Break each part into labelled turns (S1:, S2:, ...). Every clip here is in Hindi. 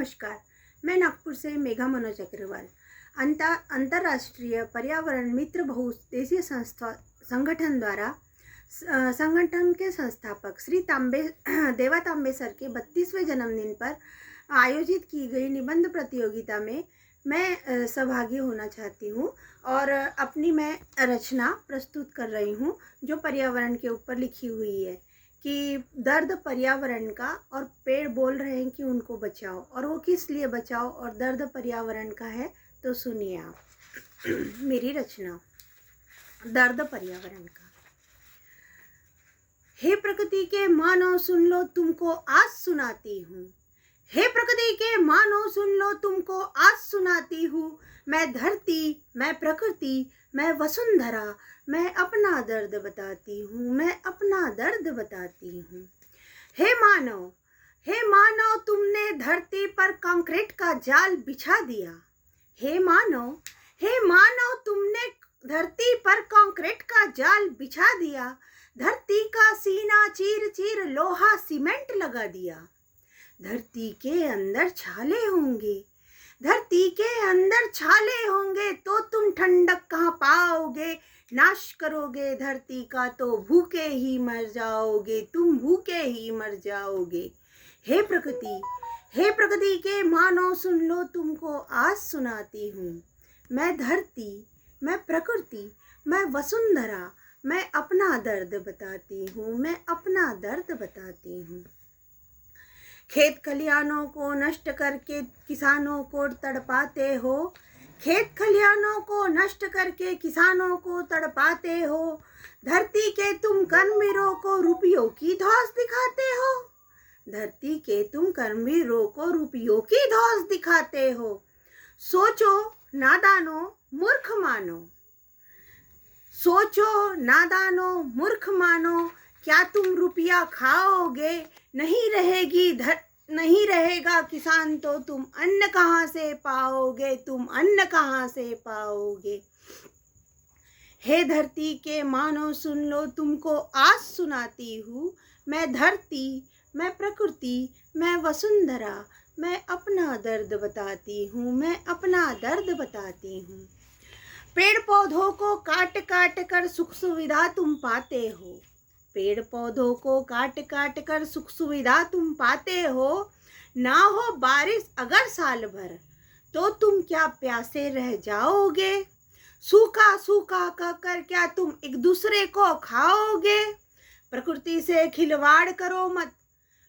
S1: नमस्कार, मैं नागपुर से मेघा मनोज अग्रवाल। अंतर्राष्ट्रीय पर्यावरण मित्र बहुउद्देशीय संस्था संगठन द्वारा संगठन के संस्थापक श्री देवा तांबे सर के 32वें जन्मदिन पर आयोजित की गई निबंध प्रतियोगिता में मैं सहभागी होना चाहती हूँ और अपनी मैं रचना प्रस्तुत कर रही हूँ जो पर्यावरण के ऊपर लिखी हुई है कि दर्द पर्यावरण का, और पेड़ बोल रहे हैं कि उनको बचाओ, और वो किस लिए बचाओ और दर्द पर्यावरण का है। तो सुनिए आप मेरी रचना दर्द पर्यावरण का। हे प्रकृति के मानव सुन लो, तुमको आज सुनाती हूँ। हे प्रकृति के मानव सुन लो, तुमको आज सुनाती हूँ। मैं धरती, मैं प्रकृति, मैं वसुंधरा, मैं अपना दर्द बताती हूँ, मैं अपना दर्द बताती हूँ। हे मानव, तुमने धरती पर कंक्रीट का जाल बिछा दिया। हे मानव, तुमने धरती पर कंक्रीट का जाल बिछा दिया। धरती का सीना चीर चीर लोहा सीमेंट लगा दिया। धरती के अंदर छाले होंगे, धरती के अंदर छाले होंगे, तो तुम ठंडक कहाँ पाओगे। नाश करोगे धरती का तो भूखे ही मर जाओगे, तुम भूखे ही मर जाओगे। हे प्रकृति के मानव सुन लो, तुमको आज सुनाती हूँ। मैं धरती, मैं प्रकृति, मैं वसुंधरा, मैं अपना दर्द बताती हूँ, मैं अपना दर्द बताती हूँ। खेत खलिहानों को नष्ट करके किसानों को तड़पाते हो। खेत खलिहानों को नष्ट करके किसानों को तड़पाते हो। धरती के तुम कर्मवीरों को रुपयों की धौंस दिखाते हो। धरती के तुम कर्मवीरों को रुपयों की धौंस दिखाते हो। सोचो नादानो मूर्ख मानो, सोचो नादानो मूर्ख मानो, क्या तुम रुपया खाओगे। नहीं रहेगा किसान तो तुम अन्न कहाँ से पाओगे, तुम अन्न कहाँ से पाओगे। हे धरती के मानव सुन लो, तुमको आज सुनाती हूँ। मैं धरती, मैं प्रकृति, मैं वसुंधरा, मैं अपना दर्द बताती हूँ, मैं अपना दर्द बताती हूँ। पेड़ पौधों को काट काट कर सुख सुविधा तुम पाते हो। पेड़ पौधों को काट काट कर सुख सुविधा तुम पाते हो। ना हो बारिश अगर साल भर, तो तुम क्या प्यासे रह जाओगे। सूखा सूखा कहकर क्या तुम एक दूसरे को खाओगे। प्रकृति से खिलवाड़ करो मत,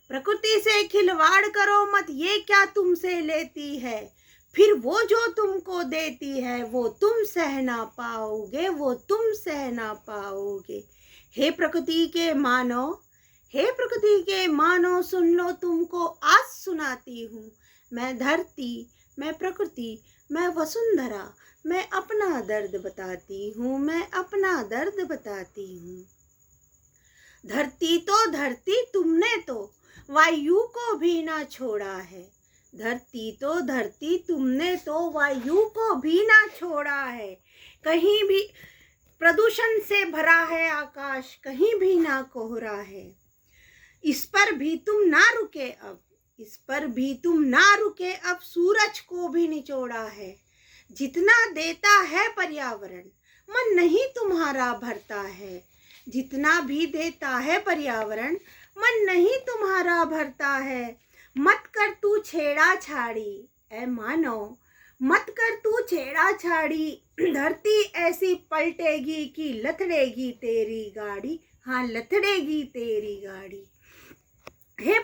S1: प्रकृति से खिलवाड़ करो मत, ये क्या तुमसे लेती है। फिर वो जो तुमको देती है वो तुम सह ना पाओगे, वो तुम सह ना पाओगे। हे प्रकृति के मानव, हे प्रकृति के मानव सुन लो, तुमको आज सुनाती हूँ। मैं धरती, मैं प्रकृति, मैं वसुंधरा, मैं अपना दर्द बताती हूँ, मैं अपना दर्द बताती हूँ। धरती तुमने तो वायु को भी ना छोड़ा है। धरती तुमने तो वायु को भी ना छोड़ा है। कहीं भी प्रदूषण से भरा है आकाश, कहीं भी ना कोहरा है। इस पर भी तुम ना रुके अब, इस पर भी तुम ना रुके अब, सूरज को भी निचोड़ा है। जितना देता है पर्यावरण, मन नहीं तुम्हारा भरता है। जितना भी देता है पर्यावरण, मन नहीं तुम्हारा भरता है। मत कर तू छेड़ा छाड़ी ऐ मानव, मत कर तू छेड़ा छाड़ी। धरती ऐसी पलटेगी कि लथड़ेगी तेरी गाड़ी, हाँ लथड़ेगी तेरी गाड़ी। हे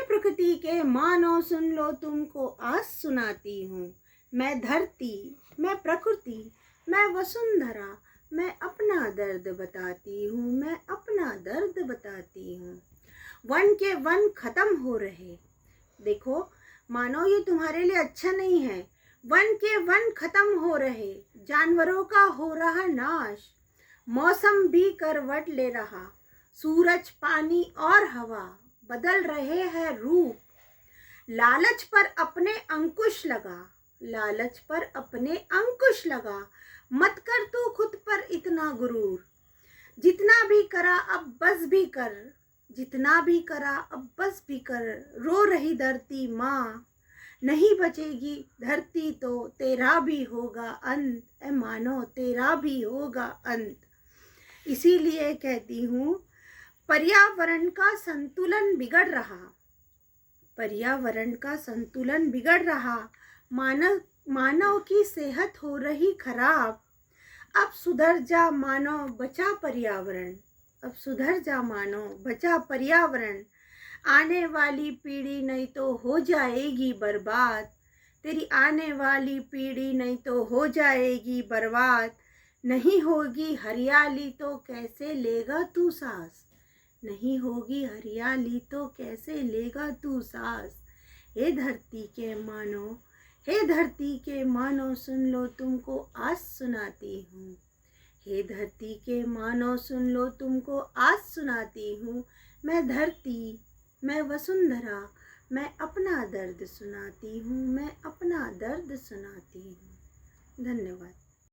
S1: प्रकृति के मानव सुन लो, तुमको आज सुनाती हूँ। मैं धरती, मैं प्रकृति, मैं वसुंधरा, मैं अपना दर्द बताती हूँ, मैं अपना दर्द बताती हूँ। वन के वन खत्म हो रहे, देखो मानो ये तुम्हारे लिए अच्छा नहीं है। वन के वन खत्म हो रहे, जानवरों का हो रहा नाश। मौसम भी करवट ले रहा, सूरज पानी और हवा बदल रहे हैं रूप। लालच पर अपने अंकुश लगा, लालच पर अपने अंकुश लगा। मत कर तू खुद पर इतना गुरूर, जितना भी करा अब बस भी कर। जितना भी करा अब बस भी कर, रो रही धरती माँ, नहीं बचेगी धरती तो तेरा भी होगा अंत, ए मानो तेरा भी होगा अंत। इसीलिए कहती हूँ पर्यावरण का संतुलन बिगड़ रहा, पर्यावरण का संतुलन बिगड़ रहा, मानव की सेहत हो रही खराब। अब सुधर जा मानव बचा पर्यावरण, अब सुधर जा मानव बचा पर्यावरण। आने वाली पीढ़ी नहीं तो हो जाएगी बर्बाद, तेरी आने वाली पीढ़ी नहीं तो हो जाएगी बर्बाद। नहीं होगी हरियाली तो कैसे लेगा तू सांस, नहीं होगी हरियाली तो कैसे लेगा तू सांस। हे धरती के मानो, हे धरती के मानो सुन लो तुमको आज सुनाती हूँ, हे धरती के मानो सुन लो तुमको आज सुनाती हूँ। मैं धरती, मैं वसुंधरा, मैं अपना दर्द सुनाती हूँ, मैं अपना दर्द सुनाती हूँ। धन्यवाद।